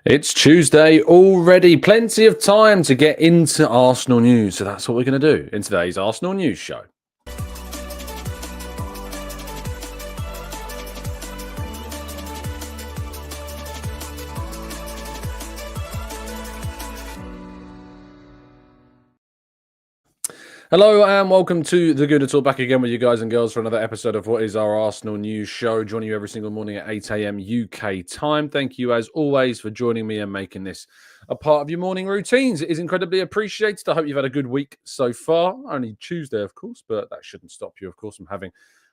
It's Tuesday already. Plenty of time to get into Arsenal news. So that's what we're going to do in today's Arsenal News Show. Hello and welcome to the Gooner Talk, back again with you guys and girls for another episode of what is our Arsenal News Show, joining you every single morning at 8 a.m. UK time. Thank you as always for joining me and making this a part of your morning routines. It is incredibly appreciated. I hope you've had a good week so far. Only Tuesday, of course, but that shouldn't stop you, of course, from having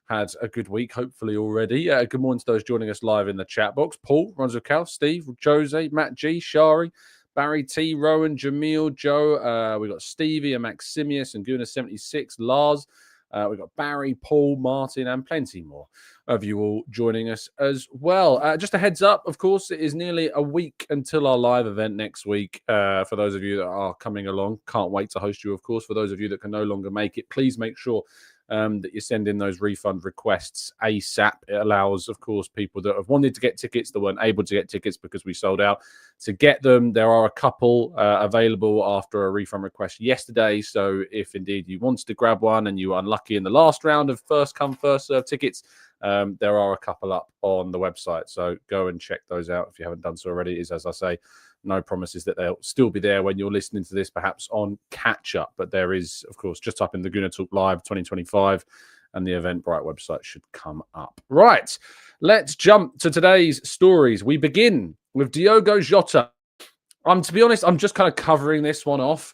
had a good week, hopefully already. Good morning to those joining us live in the chat box. Paul, Ronzo, Steve, Jose, Matt G, Shari, Barry T, Rowan, Jamil, Joe. We got Stevie and Maximius and Gooner76, Lars. We've got Barry, Paul, Martin, and plenty more of you all joining us as well. Just a heads up, of course, it is nearly a week until our live event next week. For those of you that are coming along, can't wait to host you, of course. For those of you that can no longer make it, please make sure that you send in those refund requests ASAP. It allows, of course, people that have wanted to get tickets that weren't able to get tickets because we sold out to get them. There are a couple available after a refund request yesterday. So if indeed you wanted to grab one and you were unlucky in the last round of first come, first serve tickets, there are a couple up on the website. So go and check those out if you haven't done so already. It is, as I say, no promises that they'll still be there when you're listening to this, perhaps on catch-up. But there is, of course, just up in the Gooner Talk Live 2025, and the Eventbrite website should come up. Right, let's jump to today's stories. We begin with Diogo Jota. To be honest, I'm just kind of covering this one off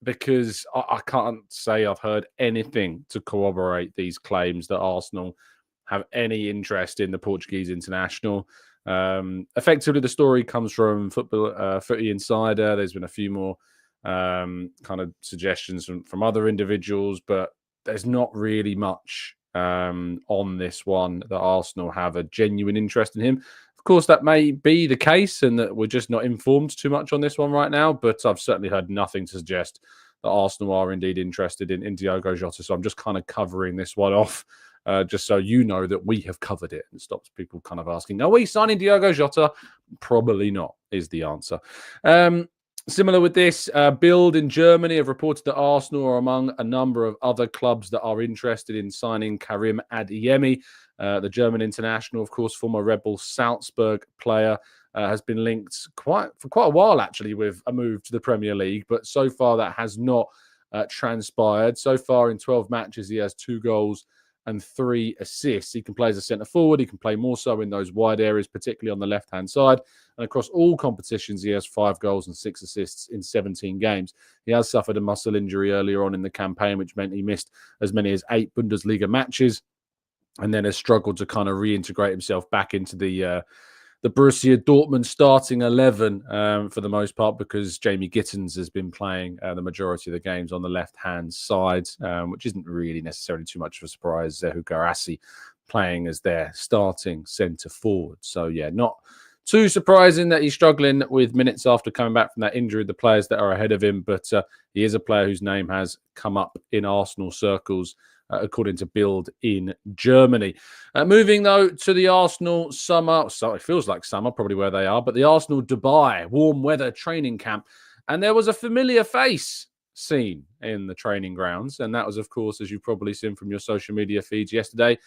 because I can't say I've heard anything to corroborate these claims that Arsenal have any interest in the Portuguese international. Effectively, the story comes from Footy Insider. There's been a few more kind of suggestions from other individuals, but there's not really much on this one that Arsenal have a genuine interest in him. Of course, that may be the case and that we're just not informed too much on this one right now, but I've certainly heard nothing to suggest that Arsenal are indeed interested in Diogo Jota. So I'm just kind of covering this one off. Just so you know that we have covered it, and stops people kind of asking, are we signing Diogo Jota? Probably not, is the answer. Similar with this, Bild in Germany have reported that Arsenal are among a number of other clubs that are interested in signing Karui Adeyemi. The German international, of course, former Red Bull Salzburg player, has been linked for quite a while, actually, with a move to the Premier League. But so far, that has not transpired. So far, in 12 matches, he has 2 goals and 3 assists. He can play as a centre forward. He can play more so in those wide areas, particularly on the left-hand side. And across all competitions, he has 5 goals and 6 assists in 17 games. He has suffered a muscle injury earlier on in the campaign, which meant he missed as many as 8 Bundesliga matches, and then has struggled to kind of reintegrate himself back into the Borussia Dortmund starting 11 for the most part, because Jamie Gittins has been playing the majority of the games on the left-hand side, which isn't really necessarily too much of a surprise. Zehu Garassi playing as their starting centre forward. So, yeah, not too surprising that he's struggling with minutes after coming back from that injury, the players that are ahead of him. But he is a player whose name has come up in Arsenal circles, according to Bild in Germany. Moving, though, to the Arsenal summer. So it feels like summer, probably where they are, but the Arsenal Dubai warm weather training camp. And there was a familiar face seen in the training grounds. And that was, of course, as you've probably seen from your social media feeds yesterday,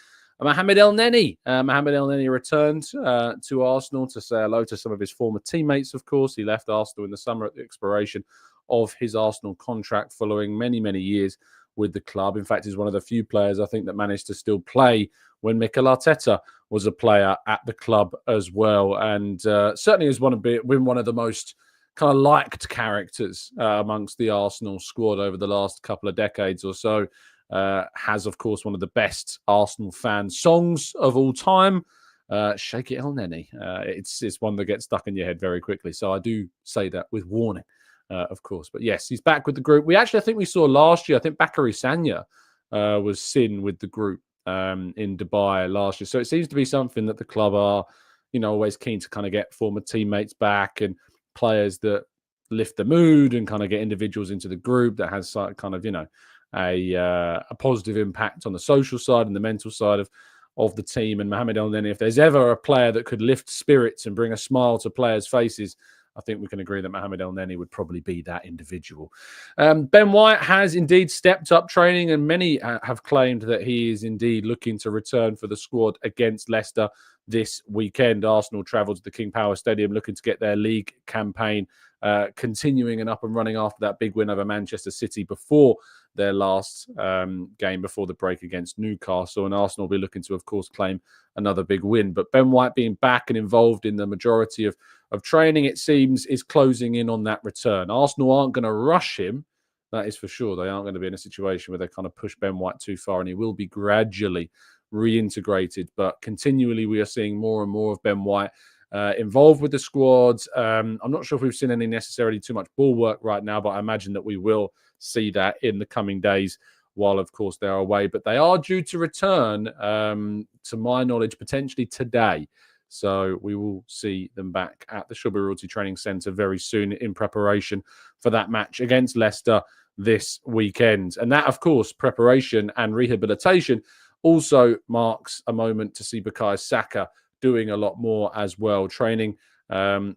Mohamed Elneny. Mohamed Elneny returned to Arsenal to say hello to some of his former teammates, of course. He left Arsenal in the summer at the expiration of his Arsenal contract following many, many years with the club. In fact, he's one of the few players, I think, that managed to still play when Mikel Arteta was a player at the club as well. And certainly has been one of the most kind of liked characters amongst the Arsenal squad over the last couple of decades or so. Has, of course, one of the best Arsenal fan songs of all time, Shake It Elneny. It's one that gets stuck in your head very quickly. So I do say that with warning, of course. But yes, he's back with the group. I think we saw last year, I think Bakary Sagna was seen with the group in Dubai last year. So it seems to be something that the club are, always keen to kind of get former teammates back and players that lift the mood and kind of get individuals into the group that has kind of, a positive impact on the social side and the mental side of of the team. And Mohamed Elneny, if there's ever a player that could lift spirits and bring a smile to players' faces, I think we can agree that Mohamed Elneny would probably be that individual. Ben White has indeed stepped up training, and many have claimed that he is indeed looking to return for the squad against Leicester this weekend. Arsenal travel to the King Power Stadium looking to get their league campaign continuing and up and running after that big win over Manchester City before their last game before the break against Newcastle. And Arsenal will be looking to, of course, claim another big win. But Ben White being back and involved in the majority of training, it seems, is closing in on that return. Arsenal aren't going to rush him. That is for sure. They aren't going to be in a situation where they kind of push Ben White too far, and he will be gradually reintegrated. But continually, we are seeing more and more of Ben White involved with the squad. I'm not sure if we've seen any necessarily too much ball work right now, but I imagine that we will see that in the coming days while, of course, they're away. But they are due to return, to my knowledge, potentially today. So we will see them back at the Shrewsbury Royalty Training Centre very soon in preparation for that match against Leicester this weekend. And that, of course, preparation and rehabilitation also marks a moment to see Bukayo Saka doing a lot more as well. Training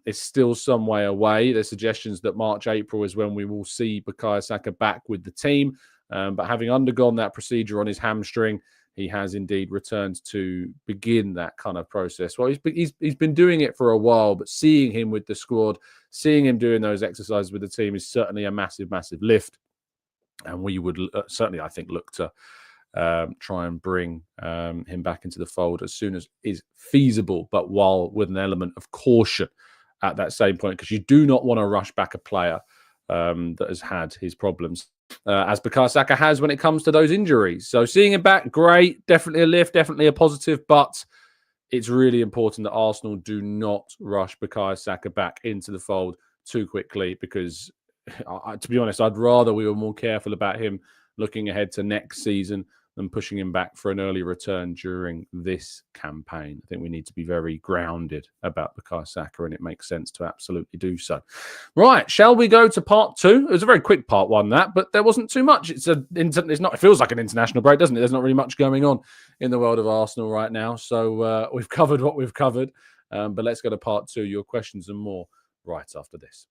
is still some way away. There's suggestions that March, April is when we will see Bukayo Saka back with the team. But having undergone that procedure on his hamstring, he has indeed returned to begin that kind of process. Well, he's been doing it for a while, but seeing him with the squad, seeing him doing those exercises with the team is certainly a massive, massive lift. And we would certainly, I think, look to try and bring him back into the fold as soon as is feasible, but while with an element of caution at that same point, because you do not want to rush back a player that has had his problems, as Bukayo Saka has when it comes to those injuries. So seeing him back, great, definitely a lift, definitely a positive, but it's really important that Arsenal do not rush Bukayo Saka back into the fold too quickly, because to be honest, I'd rather we were more careful about him looking ahead to next season than pushing him back for an early return during this campaign. I think we need to be very grounded about Bukayo Saka, and it makes sense to absolutely do so. Right, shall we go to part two? It was a very quick part one, that, but there wasn't too much. It feels like an international break, doesn't it? There's not really much going on in the world of Arsenal right now. So we've covered what we've covered, but let's go to part two, your questions and more, right after this.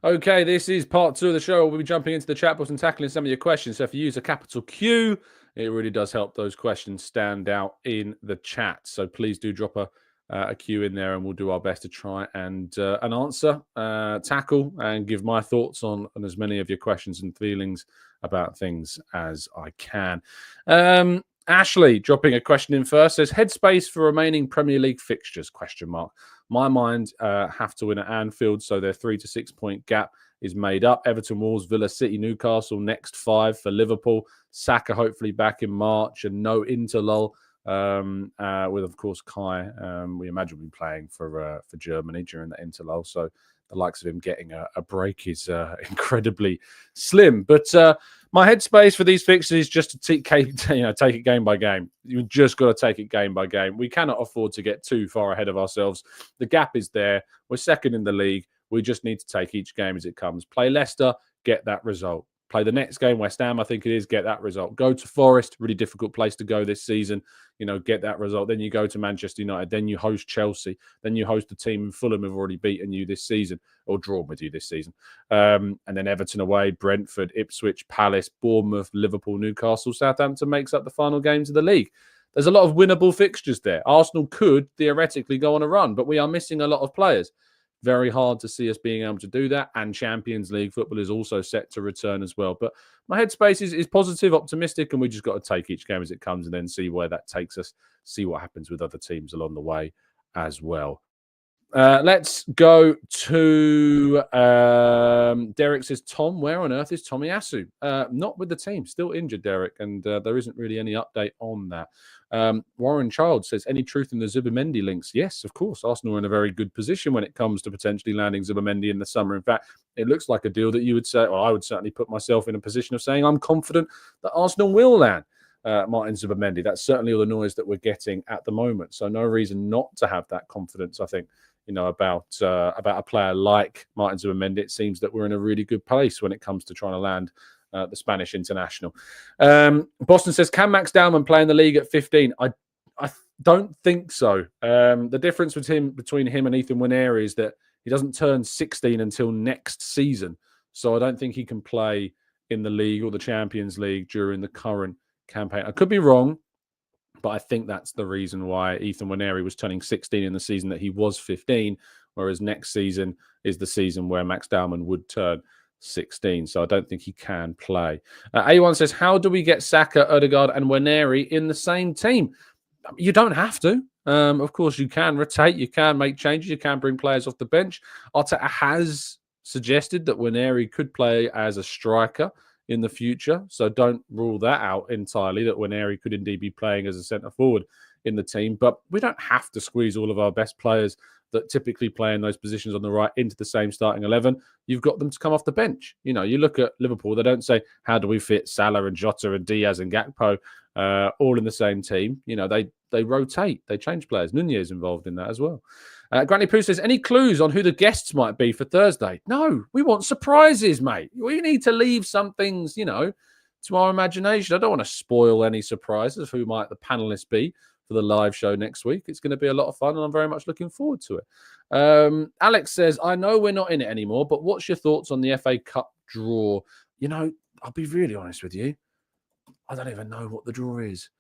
Okay, this is part two of the show. We'll be jumping into the chat box and tackling some of your questions. So if you use a capital Q, it really does help those questions stand out in the chat. So please do drop a Q in there, and we'll do our best to try and answer, tackle, and give my thoughts on as many of your questions and feelings about things as I can. Ashley dropping a question in first says, headspace for remaining Premier League fixtures, ? My mind have to win at Anfield, so their 3 to 6 point gap is made up. Everton, Wolves, Villa, City, Newcastle, next 5 for Liverpool. Saka hopefully back in March, and no interlull with, of course, Kai. We imagine will be playing for Germany during that interlull, so the likes of him getting a break is incredibly slim. But my headspace for these fixtures is just to take it game by game. You've just got to take it game by game. We cannot afford to get too far ahead of ourselves. The gap is there. We're second in the league. We just need to take each game as it comes. Play Leicester, get that result. Play the next game, West Ham, I think it is, get that result. Go to Forest, really difficult place to go this season, get that result. Then you go to Manchester United, then you host Chelsea, then you host the team in Fulham who've already beaten you this season, or drawn with you this season. And then Everton away, Brentford, Ipswich, Palace, Bournemouth, Liverpool, Newcastle, Southampton makes up the final games of the league. There's a lot of winnable fixtures there. Arsenal could theoretically go on a run, but we are missing a lot of players. Very hard to see us being able to do that. And Champions League football is also set to return as well. But my headspace is positive, optimistic, and we just got to take each game as it comes and then see where that takes us, see what happens with other teams along the way as well. Let's go to Derek says, Tom, where on earth is Tomiyasu? Not with the team, still injured, Derek, and there isn't really any update on that. Warren Child says, any truth in the Zubimendi links? Yes, of course. Arsenal are in a very good position when it comes to potentially landing Zubimendi in the summer. In fact, it looks like a deal that you would say, well, I would certainly put myself in a position of saying I'm confident that Arsenal will land Martin Zubimendi. That's certainly all the noise that we're getting at the moment. So no reason not to have that confidence, I think, about a player like Martin Zubimendi. It seems that we're in a really good place when it comes to trying to land the Spanish international. Boston says, can Max Dowman play in the league at 15? I don't think so. The difference between him and Ethan Nwaneri is that he doesn't turn 16 until next season. So I don't think he can play in the league or the Champions League during the current campaign. I could be wrong, but I think that's the reason why Ethan Nwaneri was turning 16 in the season that he was 15, whereas next season is the season where Max Dowman would turn 16. So I don't think he can play. A1 says, how do we get Saka, Odegaard and Nwaneri in the same team? You don't have to. Of course, you can rotate, you can make changes, you can bring players off the bench. Arteta has suggested that Nwaneri could play as a striker in the future, so don't rule that out entirely, that Nwaneri could indeed be playing as a centre-forward in the team. But we don't have to squeeze all of our best players that typically play in those positions on the right into the same starting 11. You've got them to come off the bench. You look at Liverpool, they don't say, how do we fit Salah and Jota and Diaz and Gakpo all in the same team? They rotate, they change players. Nunez involved in that as well. Granny Pooh says, any clues on who the guests might be for Thursday? No, we want surprises, mate. We need to leave some things, to our imagination. I don't want to spoil any surprises of who might the panelists be for the live show next week. It's going to be a lot of fun, and I'm very much looking forward to it. Alex says, I know we're not in it anymore, but what's your thoughts on the FA Cup draw? I'll be really honest with you. I don't even know what the draw is.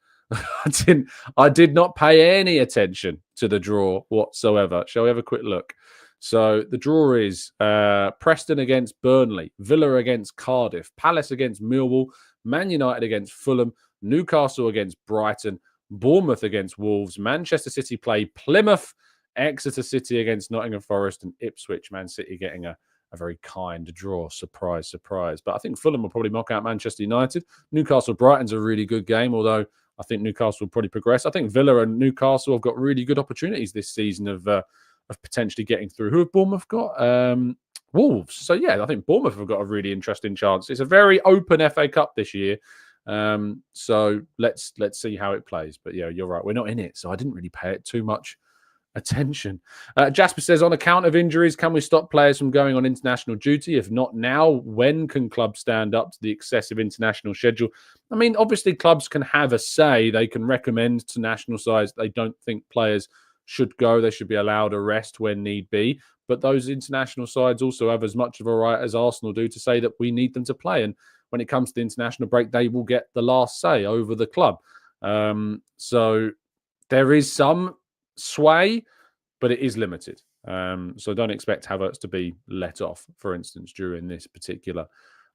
I did not pay any attention to the draw whatsoever. Shall we have a quick look? So the draw is Preston against Burnley, Villa against Cardiff, Palace against Millwall, Man United against Fulham, Newcastle against Brighton, Bournemouth against Wolves, Manchester City play Plymouth, Exeter City against Nottingham Forest, and Ipswich. Man City getting a very kind draw. Surprise, surprise. But I think Fulham will probably knock out Manchester United. Newcastle Brighton's a really good game, although I think Newcastle will probably progress. I think Villa and Newcastle have got really good opportunities this season of potentially getting through. Who have Bournemouth got? Wolves. So, yeah, I think Bournemouth have got a really interesting chance. It's a very open FA Cup this year. So let's see how it plays. But, yeah, you're right. We're not in it, so I didn't really pay it too much attention. Jasper says, on account of injuries, can we stop players from going on international duty? If not now, when can clubs stand up to the excessive international schedule? I mean, obviously clubs can have a say. They can recommend to national sides they don't think players should go. They should be allowed a rest when need be. But those international sides also have as much of a right as Arsenal do to say that we need them to play. And when it comes to the international break, they will get the last say over the club. So there is some sway, but it is limited. So don't expect Havertz to be let off, for instance, during this particular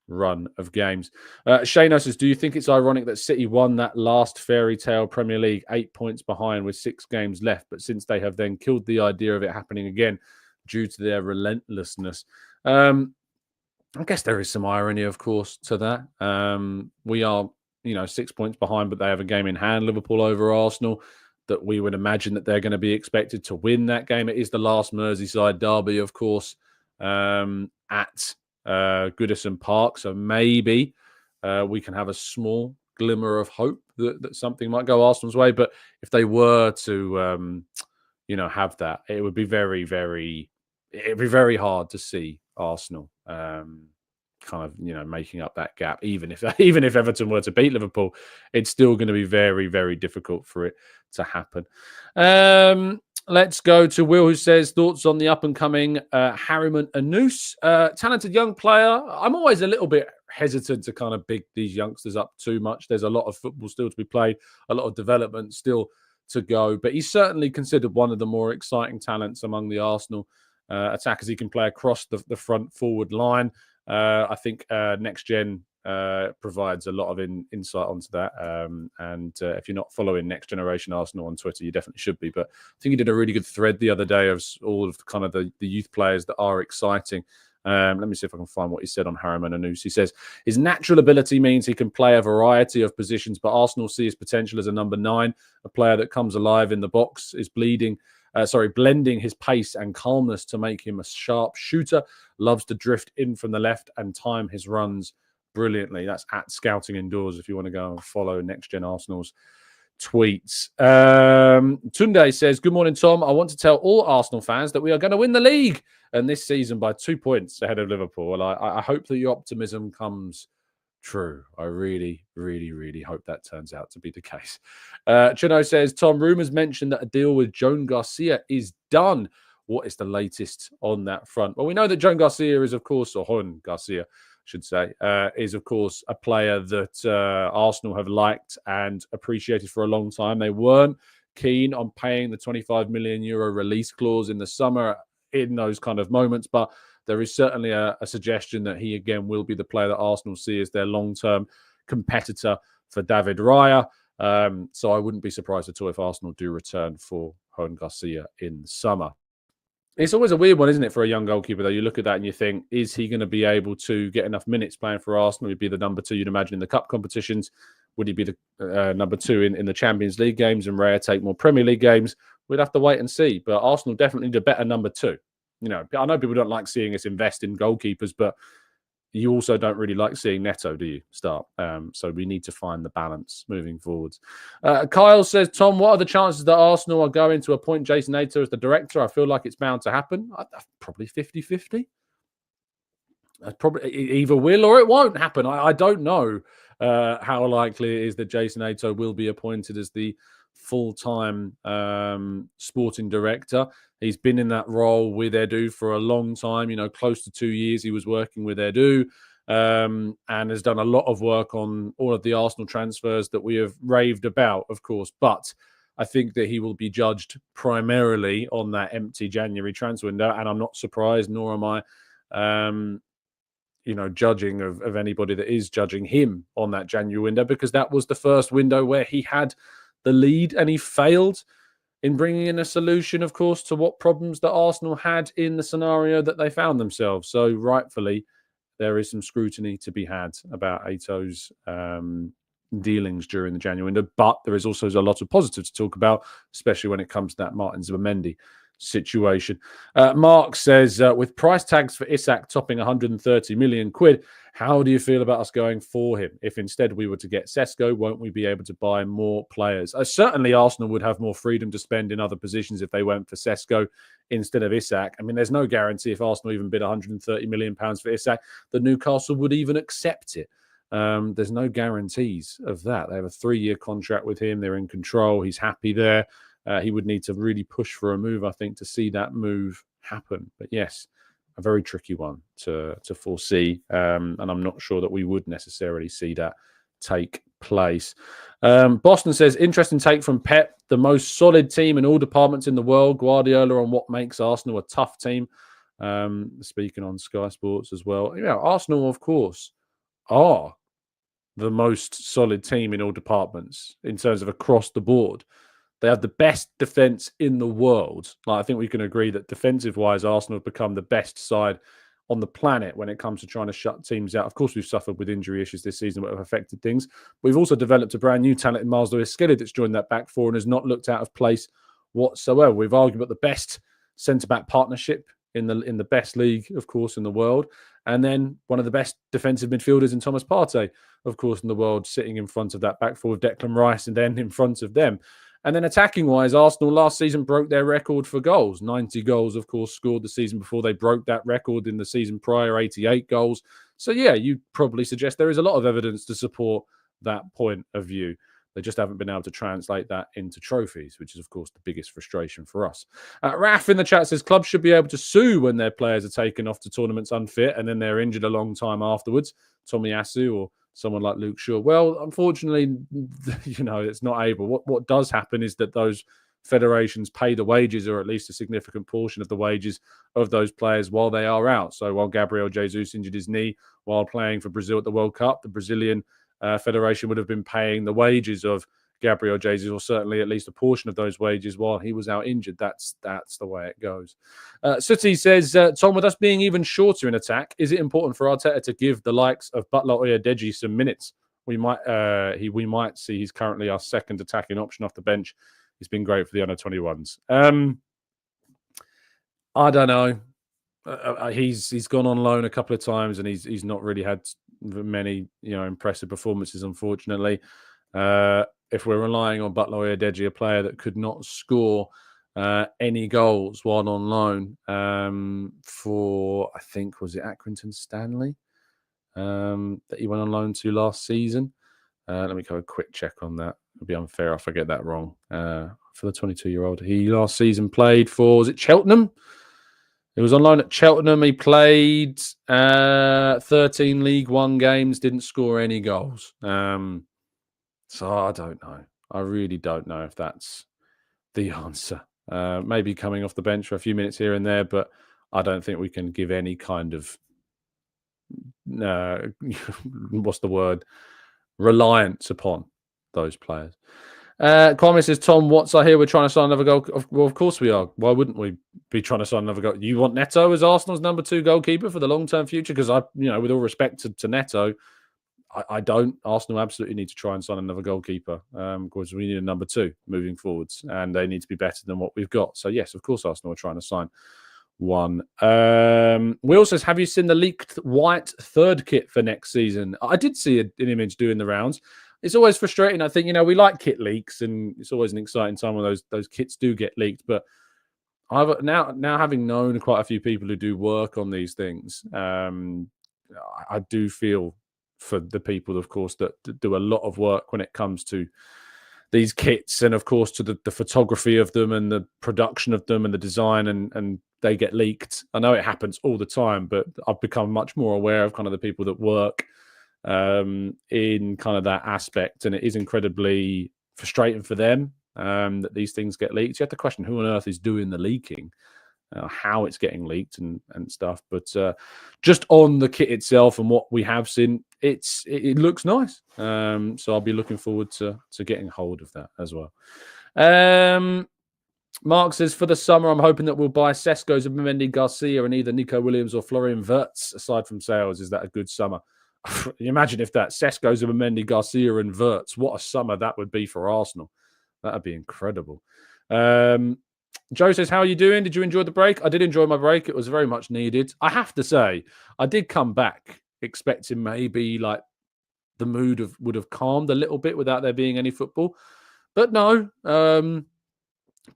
run of games. Shano says, do you think it's ironic that City won that last fairy tale Premier League 8 points behind with 6 games left, but since they have then killed the idea of it happening again due to their relentlessness? I guess there is some irony, of course, to that. We are, 6 points behind, but they have a game in hand, Liverpool over Arsenal, that we would imagine that they're going to be expected to win that game. It is the last Merseyside derby, of course, at Goodison Park. So maybe we can have a small glimmer of hope that something might go Arsenal's way. But if they were to, have that, it would be very, very, it'd be very hard to see Arsenal making up that gap. Even if Everton were to beat Liverpool, it's still going to be very, very difficult for it to happen. Let's go to Will, who says, thoughts on the up-and-coming Harriman Anous. Talented young player. I'm always a little bit hesitant to kind of big these youngsters up too much. There's a lot of football still to be played, a lot of development still to go. But he's certainly considered one of the more exciting talents among the Arsenal attackers. He can play across the front forward line. I think Next Gen provides a lot of insight onto that. And if you're not following Next Generation Arsenal on Twitter, you definitely should be. But I think he did a really good thread the other day of all of kind of the youth players that are exciting. Let me see if I can find what he said on Harriman Anous. He says, his natural ability means he can play a variety of positions, but Arsenal see his potential as a number 9, a player that comes alive in the box, is blending his pace and calmness to make him a sharp shooter, loves to drift in from the left and time his runs brilliantly. That's at Scouting Indoors if you want to go and follow Next Gen Arsenal's tweets. Tunde says, good morning, Tom. I want to tell all Arsenal fans that we are going to win the league and this season by 2 points ahead of Liverpool. I hope that your optimism comes true. I really, really, really hope that turns out to be the case. Chino says, Tom, rumours mentioned that a deal with Joan Garcia is done. What is the latest on that front? Well, we know that Joan Garcia is, of course, or Joan Garcia, should say, is, of course, a player that Arsenal have liked and appreciated for a long time. They weren't keen on paying the €25 million release clause in the summer in those kind of moments, but there is certainly a suggestion that he, again, will be the player that Arsenal see as their long-term competitor for David Raya. So I wouldn't be surprised at all if Arsenal do return for Joan Garcia in the summer. It's always a weird one, isn't it, for a young goalkeeper, though? You look at that and you think, is he going to be able to get enough minutes playing for Arsenal? He'd be the number 2, you'd imagine, in the cup competitions. Would he be the number 2 in the Champions League games and Raya take more Premier League games? We'd have to wait and see. But Arsenal definitely need a better number 2. You know, I know people don't like seeing us invest in goalkeepers, but you also don't really like seeing Neto, do you, start? So we need to find the balance moving forwards. Kyle says, Tom, what are the chances that Arsenal are going to appoint Jason Neto as the director? I feel like it's bound to happen. Probably 50-50. Probably either will or it won't happen. I don't know how likely it is that Jason Neto will be appointed as the full-time sporting director. He's been in that role with Edu for a long time, close to 2 years he was working with Edu, and has done a lot of work on all of the Arsenal transfers that we have raved about, of course. But I think that he will be judged primarily on that empty January transfer window, and I'm not surprised, nor am I judging of anybody that is judging him on that January window, because that was the first window where he had the lead and he failed in bringing in a solution, of course, to what problems that Arsenal had in the scenario that they found themselves. So rightfully, there is some scrutiny to be had about Eto's dealings during the January window, but there is also a lot of positives to talk about, especially when it comes to that Martin Zubimendi situation. Mark says, with price tags for Isak topping 130 million quid, how do you feel about us going for him? If instead we were to get Sesko, won't we be able to buy more players? Certainly Arsenal would have more freedom to spend in other positions if they went for Sesko instead of Isak. I mean, there's no guarantee if Arsenal even bid 130 million pounds for Isak that Newcastle would even accept it. There's no guarantees of that. They have a 3-year contract with him. They're in control. He's happy there. He would need to really push for a move, I think, to see that move happen. But yes, a very tricky one to foresee. And I'm not sure that we would necessarily see that take place. Boston says, interesting take from Pep, the most solid team in all departments in the world. Guardiola on what makes Arsenal a tough team. Speaking on Sky Sports as well. Arsenal, of course, are the most solid team in all departments in terms of across the board. They have the best defence in the world. I think we can agree that defensive-wise, Arsenal have become the best side on the planet when it comes to trying to shut teams out. Of course, we've suffered with injury issues this season that have affected things. But we've also developed a brand new talent in Miles Lewis-Skelly that's joined that back four and has not looked out of place whatsoever. We've argued about the best centre-back partnership in the best league, of course, in the world. And then one of the best defensive midfielders in Thomas Partey, of course, in the world, sitting in front of that back four with Declan Rice and then in front of them. And then attacking-wise, Arsenal last season broke their record for goals. 90 goals, of course, scored the season before. They broke that record in the season prior, 88 goals. So, yeah, you'd probably suggest there is a lot of evidence to support that point of view. They just haven't been able to translate that into trophies, which is, of course, the biggest frustration for us. Raf in the chat says, clubs should be able to sue when their players are taken off to tournaments unfit and then they're injured a long time afterwards. Tomiyasu or someone like Luke Shaw. Well, unfortunately, it's not able. What does happen is that those federations pay the wages, or at least a significant portion of the wages of those players while they are out. So while Gabriel Jesus injured his knee while playing for Brazil at the World Cup, the Brazilian federation would have been paying the wages of Gabriel Jesus, or certainly at least a portion of those wages while he was out injured. That's the way it goes. City says, Tom, with us being even shorter in attack, is it important for Arteta to give the likes of Butler Oyedeji some minutes? We might see he's currently our second attacking option off the bench. He's been great for the under-21s. I don't know. He's gone on loan a couple of times and he's not really had many impressive performances, unfortunately. If we're relying on Bukayo Adeyemi, a player that could not score any goals while on loan for, I think, was it Accrington Stanley that he went on loan to last season? Let me go a quick check on that. It'd be unfair if I get that wrong. For the 22-year-old, he last season played for, was it Cheltenham? He was on loan at Cheltenham. He played 13 League One games, didn't score any goals. So I don't know. I really don't know if that's the answer. Maybe coming off the bench for a few minutes here and there, but I don't think we can give any kind of what's the word? Reliance upon those players. Kwame says, Tom Watts, I hear we're trying to sign another goal. Well, of course we are. Why wouldn't we be trying to sign another goal? You want Neto as Arsenal's number 2 goalkeeper for the long-term future? Because with all respect to Neto, I don't. Arsenal absolutely need to try and sign another goalkeeper because we need a number 2 moving forwards, and they need to be better than what we've got. So yes, of course, Arsenal are trying to sign one. Will says, have you seen the leaked white third kit for next season? I did see an image doing the rounds. It's always frustrating. I think, we like kit leaks, and it's always an exciting time when those kits do get leaked. But I've now having known quite a few people who do work on these things, I do feel for the people, of course, that do a lot of work when it comes to these kits, and of course to the photography of them and the production of them and the design, and they get leaked. I know it happens all the time, but I've become much more aware of kind of the people that work in kind of that aspect, and it is incredibly frustrating for them that these things get leaked. You have to question who on earth is doing the leaking, how it's getting leaked and stuff. But just on the kit itself and what we have seen, it looks nice. So I'll be looking forward to getting hold of that as well. Mark says, for the summer, I'm hoping that we'll buy Sesko, Zubimendi, Garcia, and either Nico Williams or Florian Wirtz. Aside from sales, is that a good summer? Imagine if that Sesko, Zubimendi, Garcia, and Wirtz. What a summer that would be for Arsenal. That would be incredible. Joe says, how are you doing? Did you enjoy the break? I did enjoy my break. It was very much needed. I have to say, I did come back expecting maybe like the mood would have calmed a little bit without there being any football. But no,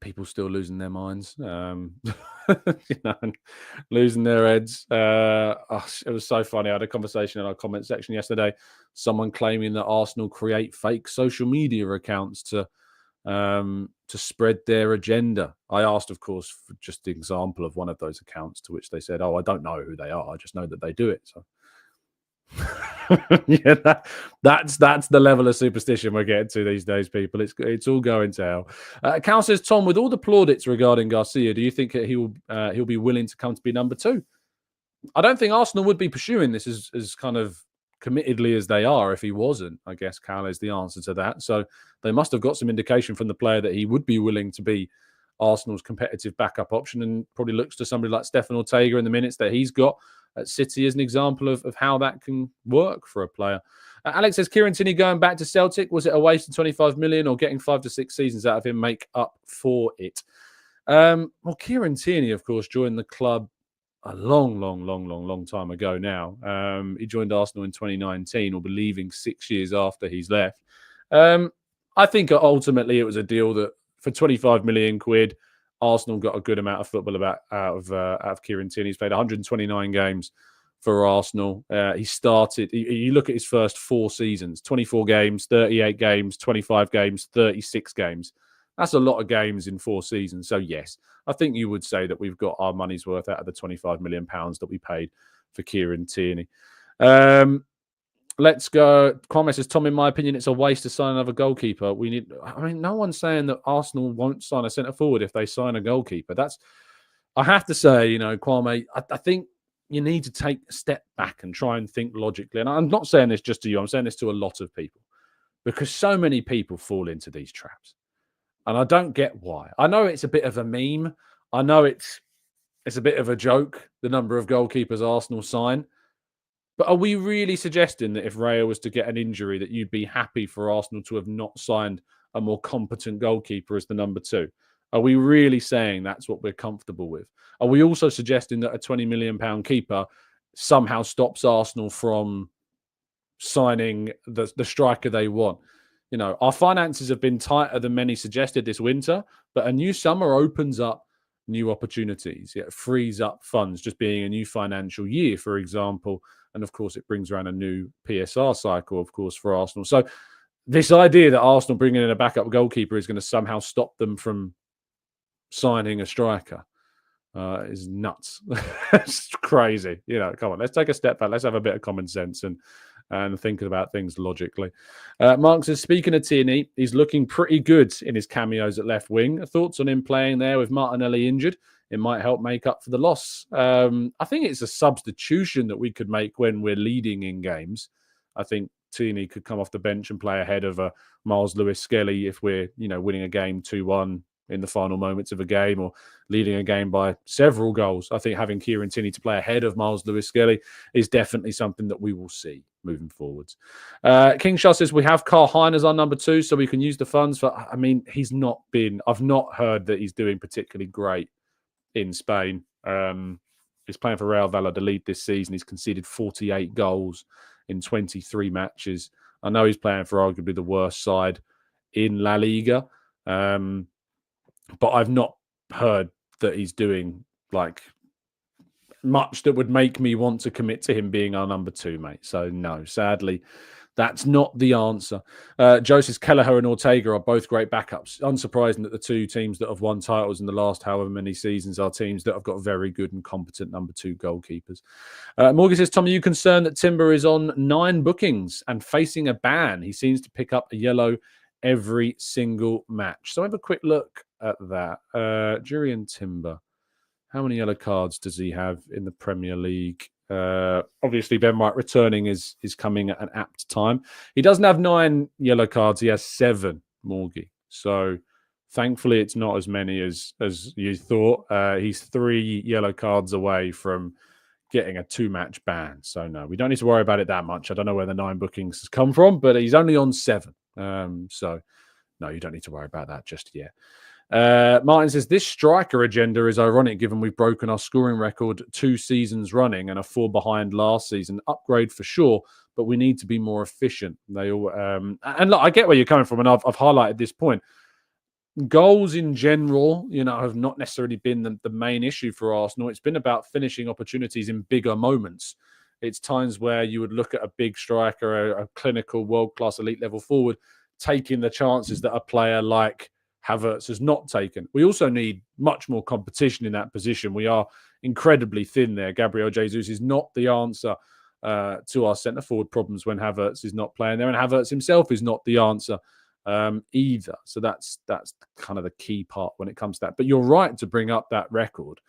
people still losing their minds, losing their heads. It was so funny. I had a conversation in our comment section yesterday. Someone claiming that Arsenal create fake social media accounts to spread their agenda. I asked, of course, for just the example of one of those accounts, to which they said, "Oh, I don't know who they are. I just know that they do it." So. Yeah, that's the level of superstition we're getting to these days, people. It's all going to hell. Cal says, Tom, with all the plaudits regarding Garcia, do you think that he'll be willing to come to be number 2? I don't think Arsenal would be pursuing this as kind of committedly as they are if he wasn't. I guess Cal is the answer to that. So they must have got some indication from the player that he would be willing to be Arsenal's competitive backup option, and probably looks to somebody like Stefan Ortega in the minutes that he's got at City as an example of how that can work for a player. Alex says, Kieran Tierney going back to Celtic, was it a waste of 25 million, or getting 5 to 6 seasons out of him make up for it? Well, Kieran Tierney, of course, joined the club a long time ago now. He joined Arsenal in 2019, or believing 6 years after he's left. I think ultimately it was a deal that for 25 million quid, Arsenal got a good amount of football out of Kieran Tierney. He's played 129 games for Arsenal. He started, you look at his first 4 seasons, 24 games, 38 games, 25 games, 36 games. That's a lot of games in 4 seasons. So yes, I think you would say that we've got our money's worth out of the £25 million that we paid for Kieran Tierney. Let's go. Kwame says, Tom, in my opinion, it's a waste to sign another goalkeeper. No one's saying that Arsenal won't sign a centre forward if they sign a goalkeeper. I have to say, Kwame, I think you need to take a step back and try and think logically. And I'm not saying this just to you. I'm saying this to a lot of people, because so many people fall into these traps. And I don't get why. I know it's a bit of a meme. I know it's a bit of a joke, the number of goalkeepers Arsenal sign. But are we really suggesting that if Raya was to get an injury, that you'd be happy for Arsenal to have not signed a more competent goalkeeper as the number 2? Are we really saying that's what we're comfortable with? Are we also suggesting that a £20 million keeper somehow stops Arsenal from signing the striker they want. You know, our finances have been tighter than many suggested this winter, but a new summer opens up new opportunities. It frees up funds, just being a new financial year, for example. And of course, it brings around a new PSR cycle, of course, for Arsenal. So this idea that Arsenal bringing in a backup goalkeeper is going to somehow stop them from signing a striker is nuts. It's crazy. You know, come on, let's take a step back. Let's have a bit of common sense and thinking about things logically. Mark says, speaking of Tierney, he's looking pretty good in his cameos at left wing. Thoughts on him playing there with Martinelli injured? It might help make up for the loss. I think it's a substitution that we could make when we're leading in games. I think Tierney could come off the bench and play ahead of a Miles Lewis-Skelly if we're, winning a game 2-1 in the final moments of a game or leading a game by several goals. I think having Kieran Tierney to play ahead of Miles Lewis-Skelly is definitely something that we will see moving forwards. King Shah says, we have Carl Hein as our number 2, so we can use the funds for... I mean, I've not heard that he's doing particularly great in Spain. He's playing for Real Valladolid this season. He's conceded 48 goals in 23 matches. I know he's playing for arguably the worst side in La Liga. But I've not heard that he's doing much that would make me want to commit to him being our number 2, mate. So no, sadly, that's not the answer. Joseph Kelleher and Ortega are both great backups. Unsurprising that the 2 teams that have won titles in the last however many seasons are teams that have got very good and competent number 2 goalkeepers. Morgan says, Tom, are you concerned that Timber is on 9 bookings and facing a ban? He seems to pick up a yellow every single match. So have a quick look at that. Jurriën Timber, how many yellow cards does he have in the Premier League? Obviously, Ben White returning is coming at an apt time. He doesn't have 9 yellow cards. He has 7, Morgie. So thankfully, it's not as many as you thought. He's 3 yellow cards away from getting a 2-match ban. So no, we don't need to worry about it that much. I don't know where the 9 bookings has come from, but he's only on 7. So no, you don't need to worry about that just yet. Martin says, this striker agenda is ironic given we've broken our scoring record 2 seasons running and are 4 behind last season. Upgrade for sure, but we need to be more efficient. They all and look, I get where you're coming from, and I've highlighted this point. Goals in general, have not necessarily been the main issue for Arsenal. It's been about finishing opportunities in bigger moments. It's times where you would look at a big striker, a clinical, world-class, elite level forward, taking the chances that a player like Havertz has not taken. We also need much more competition in that position. We are incredibly thin there. Gabriel Jesus is not the answer to our centre-forward problems when Havertz is not playing there, and Havertz himself is not the answer either. So that's kind of the key part when it comes to that. But you're right to bring up that record.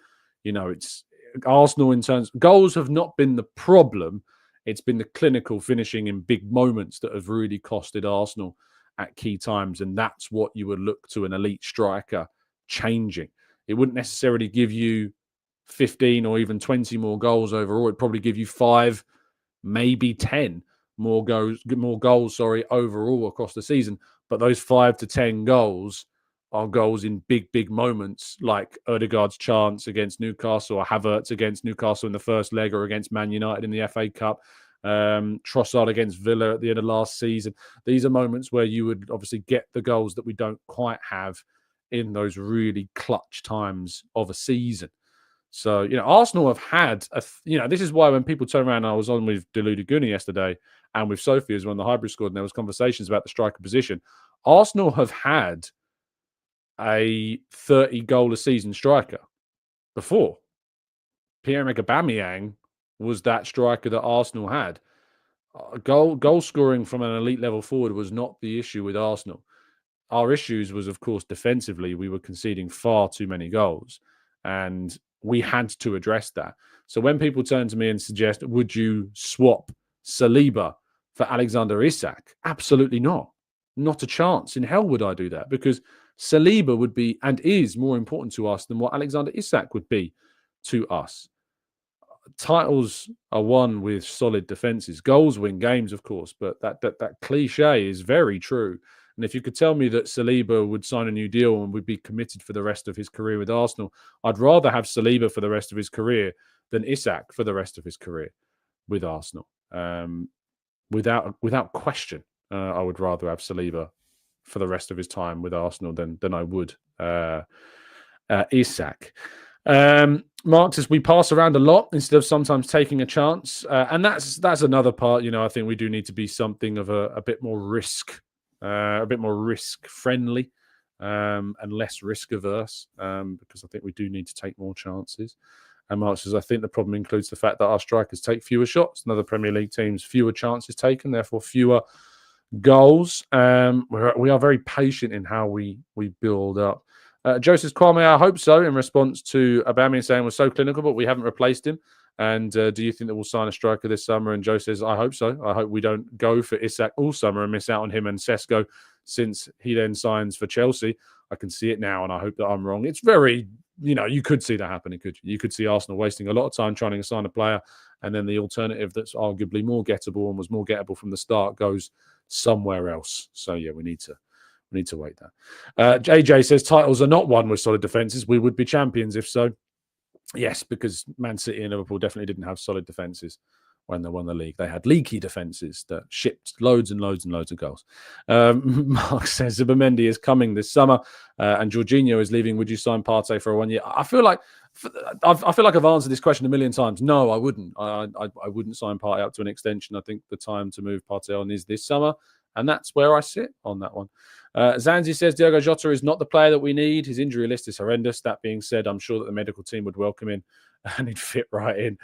It's Arsenal in terms goals have not been the problem. It's been the clinical finishing in big moments that have really costed Arsenal at key times, and that's what you would look to an elite striker changing. It wouldn't necessarily give you 15 or even 20 more goals overall. It'd probably give you 5, maybe 10 more goals overall across the season. But those 5 to 10 goals are goals in big moments, like Odegaard's chance against Newcastle or Havertz against Newcastle in the first leg, or against Man United in the FA Cup. Trossard against Villa at the end of last season. These are moments where you would obviously get the goals that we don't quite have in those really clutch times of a season. So, Arsenal have had, this is why when people turn around, I was on with Deluded Gooner yesterday and with Sophie as well on the hybrid squad, and there was conversations about the striker position. Arsenal have had a 30-goal a season striker before. Pierre-Emerick Aubameyang was that striker that Arsenal had. Goal scoring from an elite level forward was not the issue with Arsenal. Our issues was, of course, defensively. We were conceding far too many goals, and we had to address that. So when people turn to me and suggest, would you swap Saliba for Alexander Isak? Absolutely not. Not a chance in hell would I do that, because Saliba would be and is more important to us than what Alexander Isak would be to us. Titles are won with solid defenses. Goals win games, of course, but that cliche is very true. And if you could tell me that Saliba would sign a new deal and would be committed for the rest of his career with Arsenal, I'd rather have Saliba for the rest of his career than Isak for the rest of his career with Arsenal. without question. I would rather have Saliba for the rest of his time with Arsenal than I would Isak. Mark says we pass around a lot instead of sometimes taking a chance, and that's another part. I think we do need to be something of a bit more risk friendly, and less risk averse, because I think we do need to take more chances. And Mark says, I think the problem includes the fact that our strikers take fewer shots than other Premier League teams, fewer chances taken, therefore fewer goals. We are very patient in how we build up. Joseph Kwame, I hope so, in response to Aubameyang saying we're so clinical, but we haven't replaced him. And do you think that we'll sign a striker this summer? And Joe says, I hope so. I hope we don't go for Isak all summer and miss out on him and Sesko, since he then signs for Chelsea. I can see it now, and I hope that I'm wrong. It's very, you could see that happening, could you? You could see Arsenal wasting a lot of time trying to sign a player, and then the alternative that's arguably more gettable and was more gettable from the start goes somewhere else. So, yeah, we need to wait that. JJ says titles are not won with solid defences. We would be champions if so. Yes, because Man City and Liverpool definitely didn't have solid defences when they won the league. They had leaky defences that shipped loads and loads and loads of goals. Mark says Zubimendi is coming this summer, and Jorginho is leaving. Would you sign Partey for a 1 year? I feel like I've answered this question a million times. No, I wouldn't. I wouldn't sign Partey up to an extension. I think the time to move Partey on is this summer, and that's where I sit on that one. Zanzi says Diogo Jota is not the player that we need. His injury list is horrendous. That being said, I'm sure that the medical team would welcome him and he'd fit right in.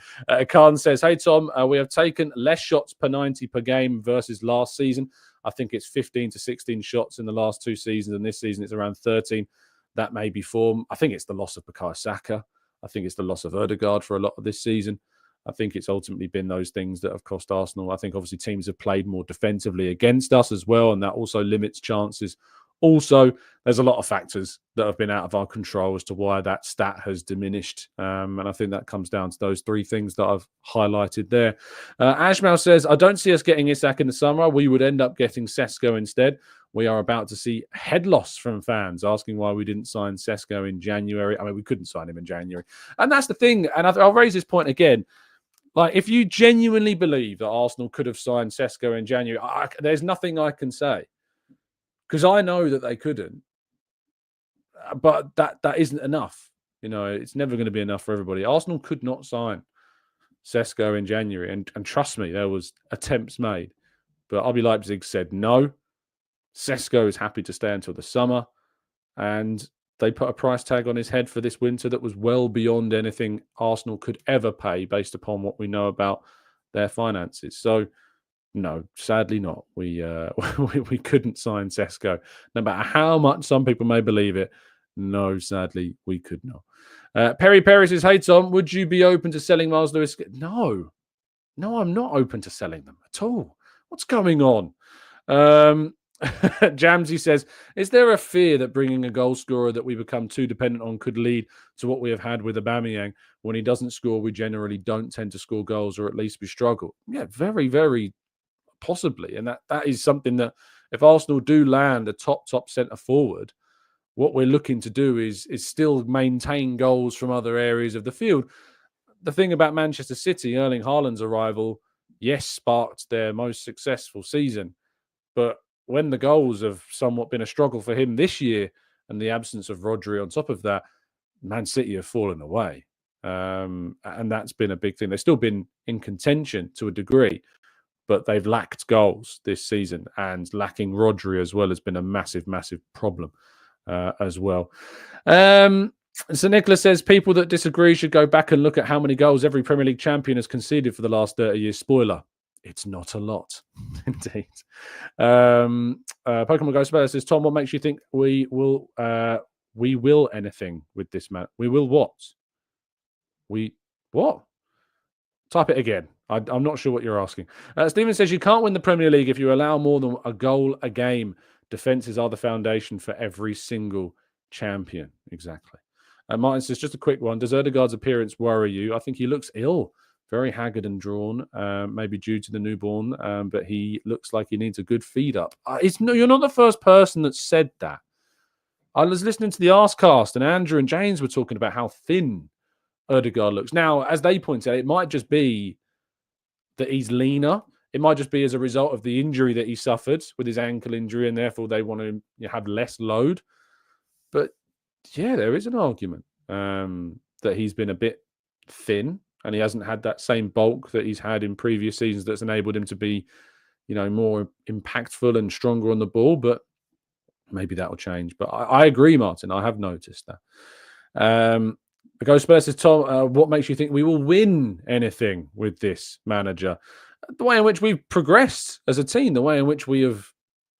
Khan says, hey, Tom, we have taken less shots per 90 per game versus last season. I think it's 15 to 16 shots in the last 2 seasons, and this season it's around 13. That may be form. I think it's the loss of Bukayo Saka. I think it's the loss of Odegaard for a lot of this season. I think it's ultimately been those things that have cost Arsenal. I think obviously teams have played more defensively against us as well, and that also limits chances. Also, there's a lot of factors that have been out of our control as to why that stat has diminished. And I think that comes down to those 3 things that I've highlighted there. Ashmal says, I don't see us getting Isak in the summer. We would end up getting Sesko instead. We are about to see head loss from fans asking why we didn't sign Sesko in January. I mean, we couldn't sign him in January. And that's the thing. And I'll raise this point again. Like, if you genuinely believe that Arsenal could have signed Sesko in January, there's nothing I can say. Because I know that they couldn't. But that isn't enough. It's never going to be enough for everybody. Arsenal could not sign Sesko in January. And trust me, there was attempts made. But RB Leipzig said no. Sesko is happy to stay until the summer. And they put a price tag on his head for this winter that was well beyond anything Arsenal could ever pay based upon what we know about their finances. So, no, sadly not. We couldn't sign Sesko. No matter how much some people may believe it, no, sadly, we could not. Perry says, hey, Tom, would you be open to selling Miles Lewis? No, I'm not open to selling them at all. What's going on? Jamsey says, is there a fear that bringing a goal scorer that we become too dependent on could lead to what we have had with Aubameyang? When he doesn't score, we generally don't tend to score goals, or at least we struggle. Yeah, very, very possibly. And that is something that if Arsenal do land a top centre forward, what we're looking to do is still maintain goals from other areas of the field. The thing about Manchester City, Erling Haaland's arrival, yes, sparked their most successful season. But when the goals have somewhat been a struggle for him this year, and the absence of Rodri on top of that, Man City have fallen away. And that's been a big thing. They've still been in contention to a degree, but they've lacked goals this season, and lacking Rodri as well has been a massive, massive problem as well. So Nicholas says, people that disagree should go back and look at how many goals every Premier League champion has conceded for the last 30 years. Spoiler, it's not a lot, indeed. Pokemon Ghostbusters says, Tom, what makes you think we will anything with this man? We will what? What? Type it again. I'm not sure what you're asking. Stephen says, you can't win the Premier League if you allow more than a goal a game. Defences are the foundation for every single champion. Exactly. Martin says, just a quick one. Does Odegaard's appearance worry you? I think he looks ill. Very haggard and drawn, maybe due to the newborn, but he looks like he needs a good feed up. You're not the first person that said that. I was listening to the Arscast, and Andrew and James were talking about how thin Odegaard looks. Now, as they point out, it might just be that he's leaner. It might just be as a result of the injury that he suffered with his ankle injury, and therefore they want to have less load. But yeah, there is an argument that he's been a bit thin and he hasn't had that same bulk that he's had in previous seasons that's enabled him to be, more impactful and stronger on the ball. But maybe that will change. But I agree, Martin. I have noticed that. Bukayo Saka says, Tom, what makes you think we will win anything with this manager? The way in which we've progressed as a team, the way in which we have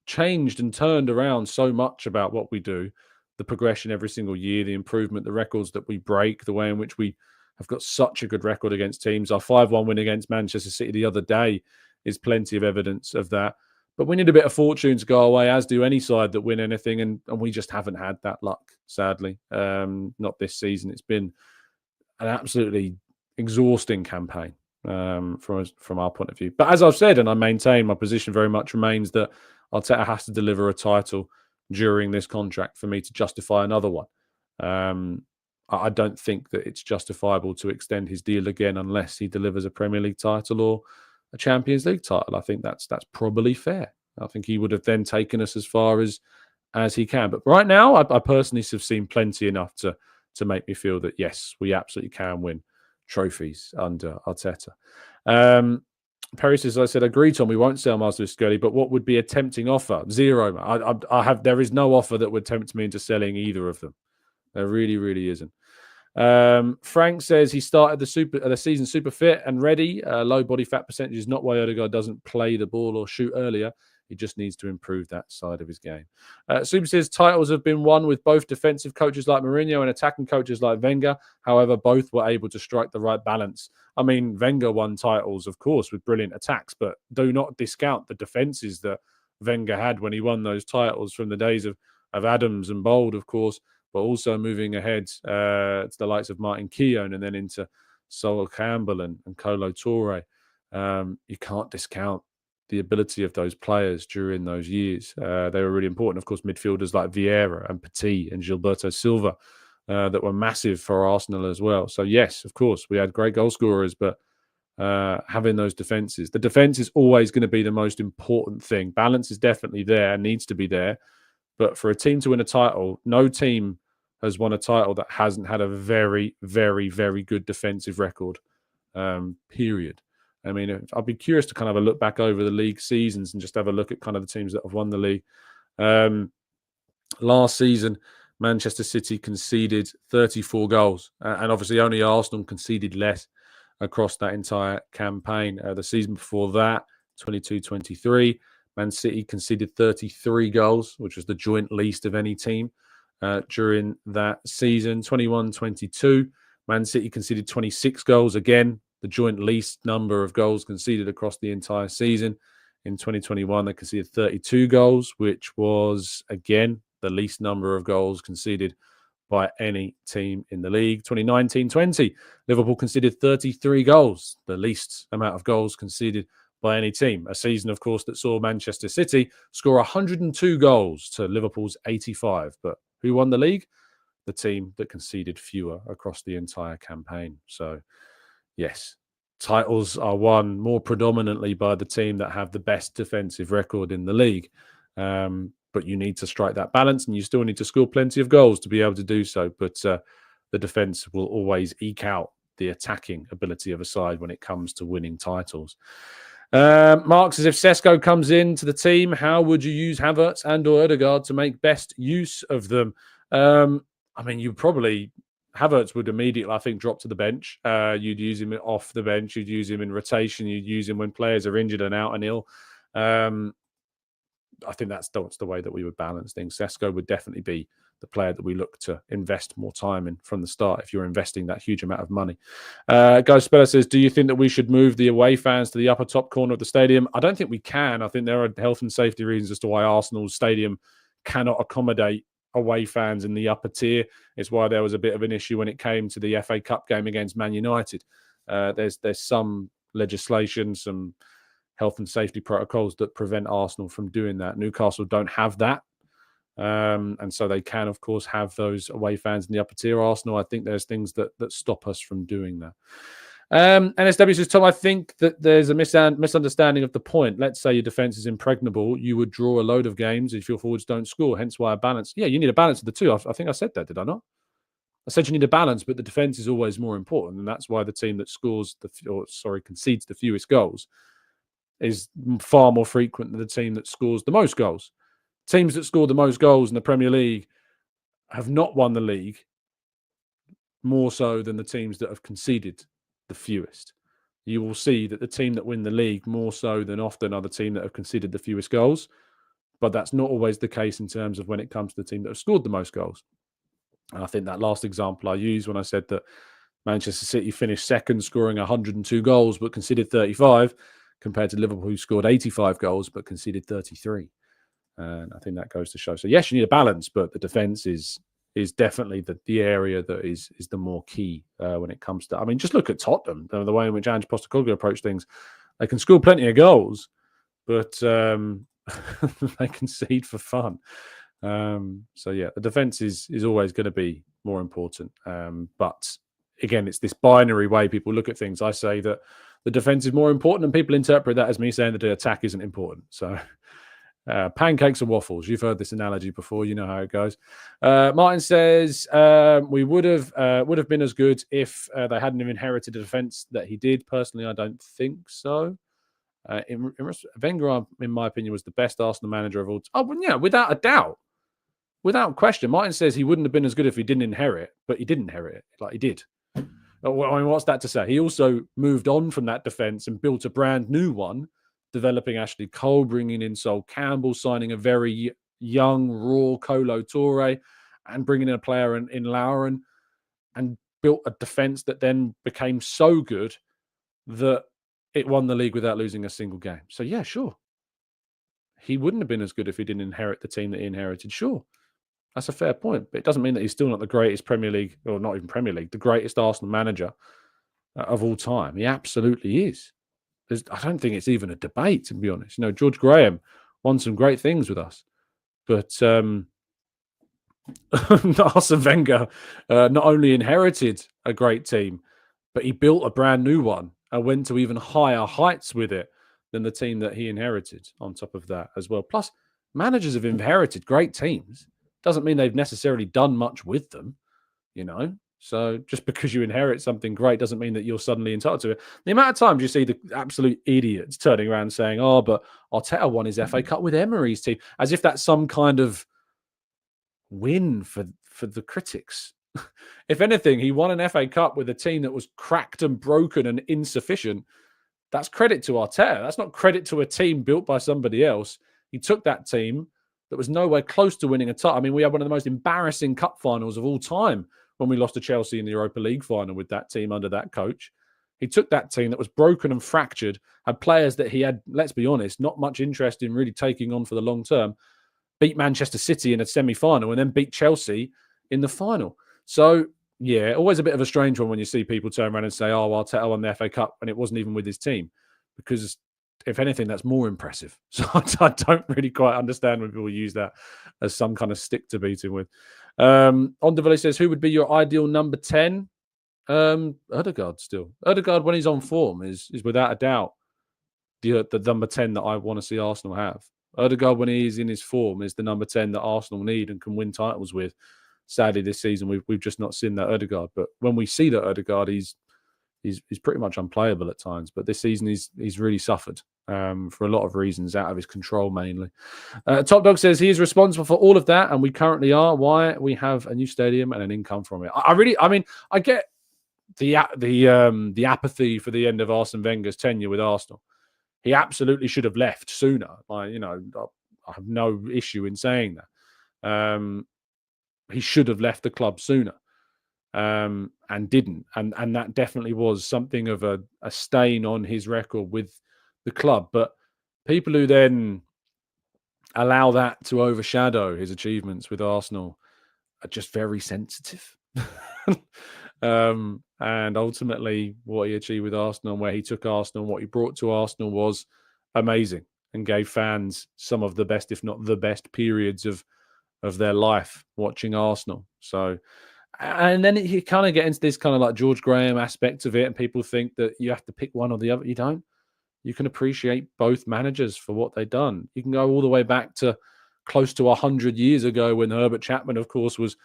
changed and turned around so much about what we do, the progression every single year, the improvement, the records that we break, the way in which we have got such a good record against teams. Our 5-1 win against Manchester City the other day is plenty of evidence of that. But we need a bit of fortune to go our way, as do any side that win anything, and we just haven't had that luck, sadly. Not this season. It's been an absolutely exhausting campaign from our point of view. But as I've said, and I maintain, my position very much remains that Arteta has to deliver a title during this contract for me to justify another one. I don't think that it's justifiable to extend his deal again unless he delivers a Premier League title or a Champions League title. I think that's probably fair. I think he would have then taken us as far as he can. But right now, I personally have seen plenty enough to make me feel that, yes, we absolutely can win trophies under Arteta. Perry says, I said, agree, Tom, we won't sell Marcelo Scully, but what would be a tempting offer? Zero. There is no offer that would tempt me into selling either of them. There really, really isn't. Frank says he started the season super fit and ready. Low body fat percentage is not why Odegaard doesn't play the ball or shoot earlier. He just needs to improve that side of his game. Super says titles have been won with both defensive coaches like Mourinho and attacking coaches like Wenger. However, both were able to strike the right balance. I mean, Wenger won titles, of course, with brilliant attacks, but do not discount the defenses that Wenger had when he won those titles from the days of Adams and Bold, of course, but also moving ahead to the likes of Martin Keown and then into Sol Campbell and Kolo Touré. You can't discount the ability of those players during those years. They were really important. Of course, midfielders like Vieira and Petit and Gilberto Silva that were massive for Arsenal as well. So yes, of course, we had great goal scorers, but having those defenses, the defense is always going to be the most important thing. Balance is definitely there, needs to be there. But for a team to win a title, no team has won a title that hasn't had a very, very, very good defensive record, period. I mean, I'd be curious to kind of have a look back over the league seasons and just have a look at kind of the teams that have won the league. Last season, Manchester City conceded 34 goals. And obviously only Arsenal conceded less across that entire campaign. The season before that, 22-23, Man City conceded 33 goals, which was the joint least of any team during that season. 21-22, Man City conceded 26 goals. Again, the joint least number of goals conceded across the entire season. In 2021, they conceded 32 goals, which was, again, the least number of goals conceded by any team in the league. 2019-20, Liverpool conceded 33 goals, the least amount of goals conceded by any team. A season, of course, that saw Manchester City score 102 goals to Liverpool's 85. But who won the league? The team that conceded fewer across the entire campaign. So, yes, titles are won more predominantly by the team that have the best defensive record in the league. But you need to strike that balance, and you still need to score plenty of goals to be able to do so. But the defense will always eke out the attacking ability of a side when it comes to winning titles. Mark says, if Sesko comes into the team, how would you use Havertz and or Odegaard to make best use of them? I mean, Havertz would immediately, I think, drop to the bench. You'd use him off the bench. You'd use him in rotation. You'd use him when players are injured and out and ill. I think that's the way that we would balance things. Sesko would definitely be the player that we look to invest more time in from the start if you're investing that huge amount of money. Guy Speller says, do you think that we should move the away fans to the upper top corner of the stadium? I don't think we can. I think there are health and safety reasons as to why Arsenal's stadium cannot accommodate away fans in the upper tier. It's why there was a bit of an issue when it came to the FA Cup game against Man United. There's some legislation, some health and safety protocols that prevent Arsenal from doing that. Newcastle don't have that. And so they can, of course, have those away fans in the upper tier. Arsenal, I think there's things that stop us from doing that. NSW says, Tom, I think that there's a misunderstanding of the point. Let's say your defense is impregnable. You would draw a load of games if your forwards don't score, hence why a balance. Yeah, you need a balance of the two. I think I said that, did I not? I said you need a balance, but the defense is always more important. And that's why the team that concedes the fewest goals is far more frequent than the team that scores the most goals. Teams that score the most goals in the Premier League have not won the league more so than the teams that have conceded the fewest. You will see that the team that win the league more so than often are the team that have conceded the fewest goals, but that's not always the case in terms of when it comes to the team that have scored the most goals. And I think that last example I used when I said that Manchester City finished second, scoring 102 goals but conceded 35, compared to Liverpool, who scored 85 goals but conceded 33. And I think that goes to show. So yes, you need a balance, but the defence is definitely the area that is the more key when it comes to. I mean, just look at Tottenham, the way in which Ange Postecoglou approach things. They can score plenty of goals, but they concede for fun. So yeah, the defence is always going to be more important. But again, it's this binary way people look at things. I say that the defence is more important, and people interpret that as me saying that the attack isn't important. So. Pancakes and waffles. You've heard this analogy before. You know how it goes. Martin says we would have been as good if they hadn't inherited a defence that he did. Personally, I don't think so. Wenger, in my opinion, was the best Arsenal manager of all time. Oh, well, yeah, without a doubt. Without question. Martin says he wouldn't have been as good if he didn't inherit, but he did inherit it. Like he did. I mean, what's that to say? He also moved on from that defence and built a brand new one, developing Ashley Cole, bringing in Sol Campbell, signing a very young, raw Kolo Toure, and bringing in a player in Lauren, and built a defence that then became so good that it won the league without losing a single game. So, yeah, sure. He wouldn't have been as good if he didn't inherit the team that he inherited. Sure. That's a fair point. But it doesn't mean that he's still not the greatest Premier League, or not even Premier League, the greatest Arsenal manager of all time. He absolutely is. I don't think it's even a debate, to be honest. You know, George Graham won some great things with us, but Arsene Wenger not only inherited a great team, but he built a brand new one and went to even higher heights with it than the team that he inherited on top of that as well. Plus, managers have inherited great teams. Doesn't mean they've necessarily done much with them, you know. So just because you inherit something great doesn't mean that you're suddenly entitled to it. The amount of times you see the absolute idiots turning around saying, oh, but Arteta won his FA Cup with Emery's team, as if that's some kind of win for the critics. If anything, he won an FA Cup with a team that was cracked and broken and insufficient. That's credit to Arteta. That's not credit to a team built by somebody else. He took that team that was nowhere close to winning a title. I mean, we had one of the most embarrassing cup finals of all time when we lost to Chelsea in the Europa League final with that team under that coach. He took that team that was broken and fractured, had players that he had, let's be honest, not much interest in really taking on for the long term, beat Manchester City in a semi-final, and then beat Chelsea in the final. So, yeah, always a bit of a strange one when you see people turn around and say, oh, Arteta won the FA Cup, and it wasn't even with his team. Because, if anything, that's more impressive. So I don't really quite understand when people use that as some kind of stick to beat him with. Ondeville says, who would be your ideal number 10? Ødegaard still. Ødegaard, when he's on form, is without a doubt the number 10 that I want to see Arsenal have. Ødegaard, when he's in his form, is the number 10 that Arsenal need and can win titles with. Sadly, this season, we've just not seen that Ødegaard. But when we see that Ødegaard, he's pretty much unplayable at times. But this season, he's really suffered for a lot of reasons, out of his control mainly. Top Dog says he is responsible for all of that, and we currently are. Why? We have a new stadium and an income from it. I get the apathy for the end of Arsene Wenger's tenure with Arsenal. He absolutely should have left sooner. I have no issue in saying that. He should have left the club sooner. And didn't. And that definitely was something of a stain on his record with the club. But people who then allow that to overshadow his achievements with Arsenal are just very sensitive. And ultimately, what he achieved with Arsenal and where he took Arsenal and what he brought to Arsenal was amazing and gave fans some of the best, if not the best, periods of their life watching Arsenal. So And then you kind of get into this kind of like George Graham aspect of it, and people think that you have to pick one or the other. You don't. You can appreciate both managers for what they've done. You can go all the way back to close to 100 years ago when Herbert Chapman, of course, was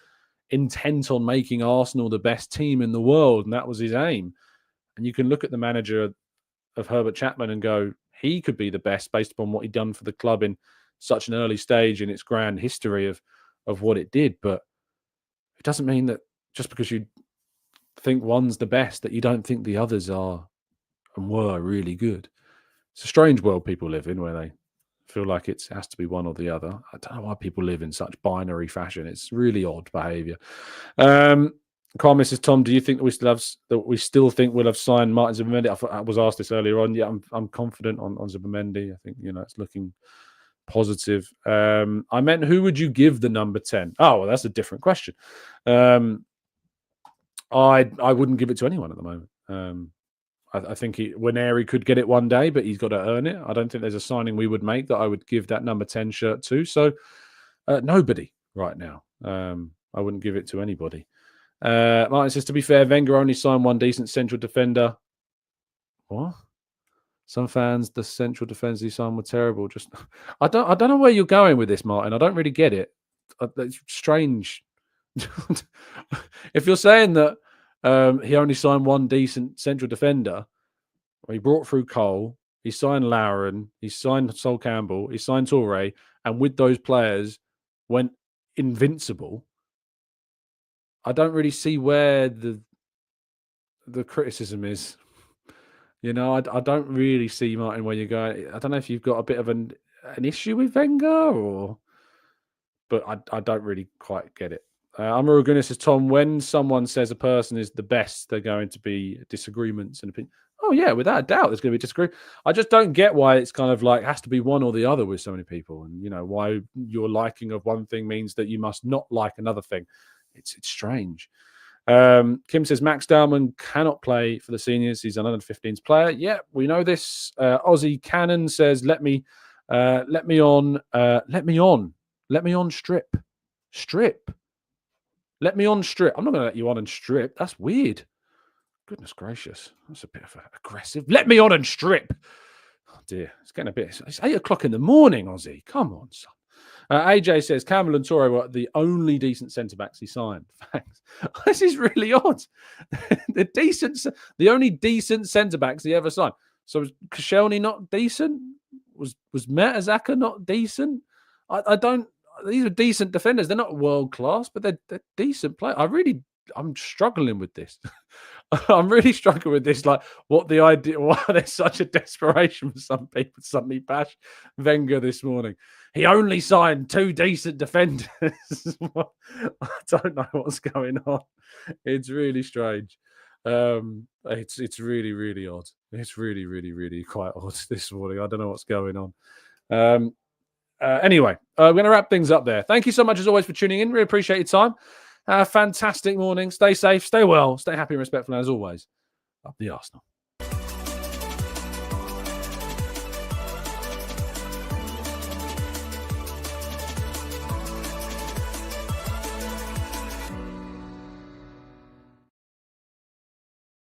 intent on making Arsenal the best team in the world, and that was his aim. And you can look at the manager of Herbert Chapman and go, he could be the best based upon what he'd done for the club in such an early stage in its grand history of what it did. But it doesn't mean that just because you think one's the best, that you don't think the others are and were really good. It's a strange world people live in where they feel like it has to be one or the other. I don't know why people live in such binary fashion. It's really odd behaviour. Carl, Mrs. Tom, do you think that we still think we'll have signed Martin Zubimendi? I was asked this earlier on. Yeah, I'm confident on Zubimendi. I think it's looking positive. I meant, who would you give the number 10? Oh, well, that's a different question. I wouldn't give it to anyone at the moment. I think Elneny could get it one day, but he's got to earn it. I don't think there's a signing we would make that I would give that number 10 shirt to. So nobody right now. I wouldn't give it to anybody. Martin says, to be fair, Wenger only signed one decent central defender. What? Some fans, the central defenders he signed were terrible. Just, I don't know where you're going with this, Martin. I don't really get it. It's strange. If you're saying that he only signed one decent central defender, he brought through Cole, he signed Lauren, he signed Sol Campbell, he signed Toure, and with those players went invincible. I don't really see where the criticism is. I don't really see, Martin, where you're going. I don't know if you've got a bit of an issue with Wenger, but I don't really quite get it. Amaru Gooner says, Tom, when someone says a person is the best, they're going to be disagreements and opinions. Oh, yeah, without a doubt, there's going to be disagreement. I just don't get why it's kind of like has to be one or the other with so many people. And, why your liking of one thing means that you must not like another thing. It's strange. Kim says, Max Dowman cannot play for the seniors. He's an under-15s player. Yeah, we know this. Aussie Cannon says, let me on strip. Strip. Let me on strip. I'm not going to let you on and strip. That's weird. Goodness gracious. That's a bit of aggressive. Let me on and strip. Oh, dear. It's getting a bit... It's 8 o'clock in the morning, Aussie. Come on, son. AJ says, Campbell and Toure were the only decent centre-backs he signed. Thanks. This is really odd. The only decent centre-backs he ever signed. So was Koscielny not decent? Was Mertesacker not decent? I don't... These are decent defenders. They're not world class, but they're decent players. I'm struggling with this. I'm really struggling with this. Like, what the idea? Why there's such a desperation for some people to suddenly bash Wenger this morning? He only signed 2 decent defenders. I don't know what's going on. It's really strange. It's really, really odd. It's really, really, really quite odd this morning. I don't know what's going on. Anyway, we're going to wrap things up there. Thank you so much, as always, for tuning in. Really appreciate your time. Fantastic morning. Stay safe, stay well, stay happy and respectful. And as always, up the Arsenal.